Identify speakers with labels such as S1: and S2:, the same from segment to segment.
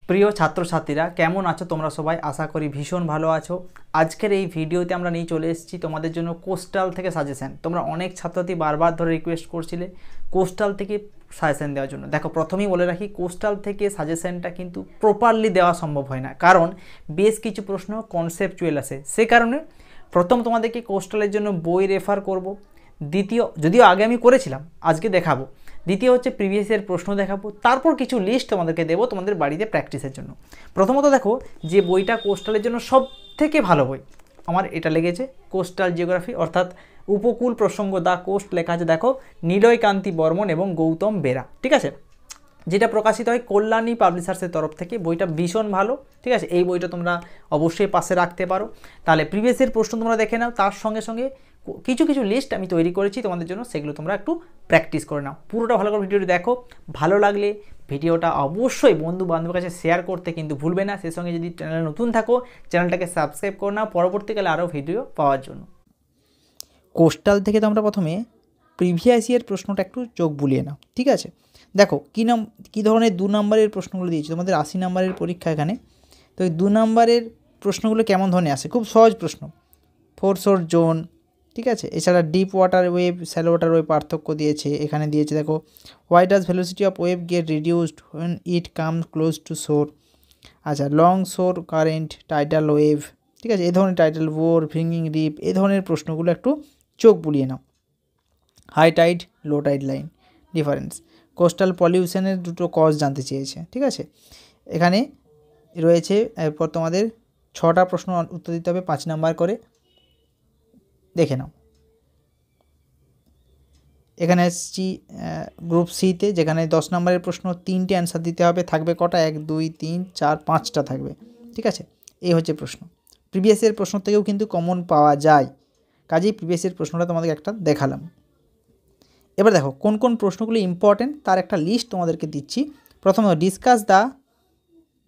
S1: প্রিয় ছাত্রছাত্রীরা কেমন আছো তোমরা সবাই? আশা করি ভীষণ ভালো আছো। আজকের এই ভিডিওতে আমরা নিয়ে চলে এসেছি তোমাদের জন্য কোস্টাল থেকে সাজেশন। তোমরা অনেক ছাত্রছাত্রী বারবার ধরে রিকোয়েস্ট করছিলে কোস্টাল থেকে সাজেশন দেওয়ার জন্য। দেখো, প্রথমেই বলে রাখি, কোস্টাল থেকে সাজেশনটা কিন্তু প্রপারলি দেওয়া সম্ভব হয় না, কারণ বেশ কিছু প্রশ্ন কনসেপচুয়াল আসে। সে কারণে প্রথম তোমাদেরকে কোস্টালের জন্য বই রেফার করব। দ্বিতীয়, যদিও আগে আমি করেছিলাম, আজকে দেখাবো। দ্বিতীয় হচ্ছে প্রিভিয়াস ইয়ার প্রশ্ন দেখাবো, তারপর কিছু লিস্ট তোমাদেরকে দেবো তোমাদের বাড়িতে প্র্যাকটিসের জন্য। প্রথমত দেখো, যে বইটা কোস্টালের জন্য সব থেকে ভালো বই আমার এটা লেগেছে, কোস্টাল জিওগ্রাফি, অর্থাৎ উপকূল প্রসঙ্গ দা কোস্ট লেখা আছে, দেখো, নিলয় কান্তি বর্মন এবং গৌতম বেরা, ঠিক আছে, যেটা প্রকাশিত হয় কল্যাণী পাবলিশার্সের তরফ থেকে। বইটা ভীষণ ভালো, ঠিক আছে, এই বইটা তোমরা অবশ্যই পাশে রাখতে পারো। তাহলে প্রিভিয়াস ইয়ার প্রশ্ন তোমরা দেখে নাও, তার সঙ্গে সঙ্গে কিছু কিছু লিস্ট আমি তৈরি করেছি তোমাদের জন্য, সেগুলো তোমরা একটু প্র্যাকটিস করে নাও। পুরোটা ভালো করে ভিডিওটি দেখো। ভালো লাগলে ভিডিওটা অবশ্যই বন্ধু বান্ধবের কাছে শেয়ার করতে কিন্তু ভুলবে না। সেই সঙ্গে যদি চ্যানেলে নতুন থাকো, চ্যানেলটাকে সাবস্ক্রাইব করে নাও পরবর্তীকালে আরও ভিডিও পাওয়ার জন্য। কোস্টাল থেকে তোমরা প্রথমে প্রিভিয়াস ইয়ার প্রশ্নটা একটু চোখ বুলিয়ে নাও, ঠিক আছে। দেখো কী ধরনের 2 নম্বরের প্রশ্নগুলো দিয়েছি তোমাদের 80 নম্বরের পরীক্ষা এখানে। তো এই 2 নম্বরের প্রশ্নগুলো কেমন ধরনের আসে? খুব সহজ প্রশ্ন। ফোরশোর জোন, ঠিক আছে, এছাড়া deep water wave, shallow water wave পার্থক্য দিয়েছে, এখানে দিয়েছে দেখো why does velocity of wave get reduced when it comes close to shore. আচ্ছা, লং শোর কারেন্ট, টাইডাল ওয়েভ, ঠিক আছে, এই ধরনের টাইডাল ওয়ার, ভিঙ্গিং রিপ, এই ধরনের প্রশ্নগুলো একটু চোখ বুলিয়ে নাও। High tide, low tide line difference, coastal পলিউশনের 2টো কজ জানতে চেয়েছে, ঠিক আছে। এখানে রয়েছে, এরপর তোমাদের 6টা প্রশ্ন উত্তর দিতে হবে 5 নাম্বার করে, দেখে নাও। এখানে এসছি গ্রুপ সিতে, যেখানে 10 নম্বরের প্রশ্ন 3টে অ্যান্সার দিতে হবে। থাকবে কটা? 1 2 3 4 5টা থাকবে, ঠিক আছে। এই হচ্ছে প্রশ্ন। প্রিভিয়াস ইয়ার প্রশ্ন থেকেও কিন্তু কমন পাওয়া যায়, কাজেই প্রিভিয়াস ইয়ার প্রশ্নটা তোমাদের একটা দেখালাম। এবার দেখো কোন কোন প্রশ্নগুলো ইম্পর্টেন্ট তার একটা লিস্ট তোমাদেরকে দিচ্ছি। প্রথমে discuss the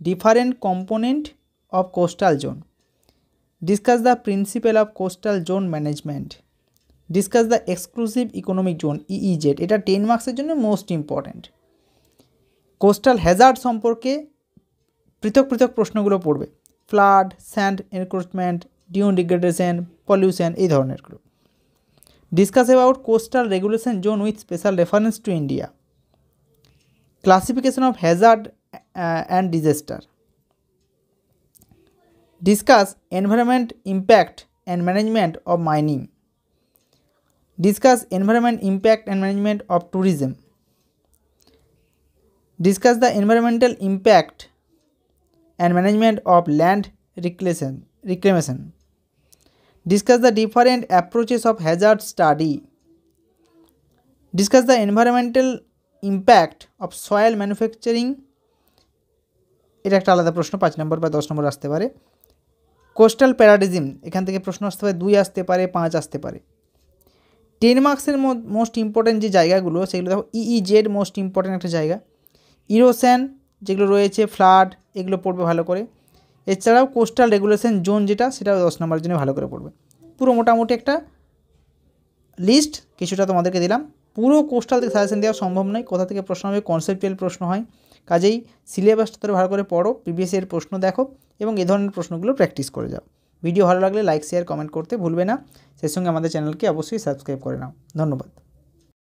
S1: different component of coastal zone, discuss the principal of coastal zone management, discuss the exclusive economic zone EEZ, এটা 10 মার্কসের জন্য মোস্ট ইম্পর্ট্যান্ট। কোস্টাল হ্যাজার্ড সম্পর্কে পৃথক পৃথক প্রশ্নগুলো পড়বে, flood, sand encroachment, dune degradation, pollution, এই ধরনেরগুলো। Discuss about coastal regulation zone with special reference to India, classification of hazard and disaster, discuss environment impact and management of mining, discuss environment impact and management of tourism, discuss the environmental impact and management of land reclamation, discuss the different approaches of hazard study, discuss the environmental impact of soil manufacturing, এটা একটা আলাদা প্রশ্ন, 5 নম্বর বা 10 নম্বর আসতে পারে। Coastal প্যারাডিজম, এখান থেকে প্রশ্ন আসতে পারে, 2 আসতে পারে, 5 আসতে পারে। 10 মার্কসের মোস্ট ইম্পর্ট্যান্ট যে জায়গাগুলো সেগুলো দেখো, ইইজেড মোস্ট ইম্পর্ট্যান্ট একটা জায়গা, ইরোশন যেগুলো রয়েছে, ফ্লাড, এগুলো পড়বে ভালো করে। এছাড়াও কোস্টাল রেগুলেশন জোন যেটা, সেটাও 10 নম্বরের জন্য ভালো করে পড়বে। পুরো মোটামুটি একটা লিস্ট কিছুটা তোমাদেরকে দিলাম। পুরো কোস্টাল থেকে সাজেশন দেওয়া সম্ভব নয়, কোথা থেকে প্রশ্ন হবে, কনসেপ্টুয়াল প্রশ্ন হয়, কাজেই সিলেবাসটা ধরে ভালো করে পড়ো, প্রিভিয়াস ইয়ার প্রশ্ন দেখো এবং এই ধরনের প্রশ্নগুলো প্র্যাকটিস করে যাও। ভিডিও ভালো লাগলে লাইক শেয়ার কমেন্ট করতে ভুলবে না, সেই সঙ্গে আমাদের চ্যানেলকে অবশ্যই সাবস্ক্রাইব করে নাও। ধন্যবাদ।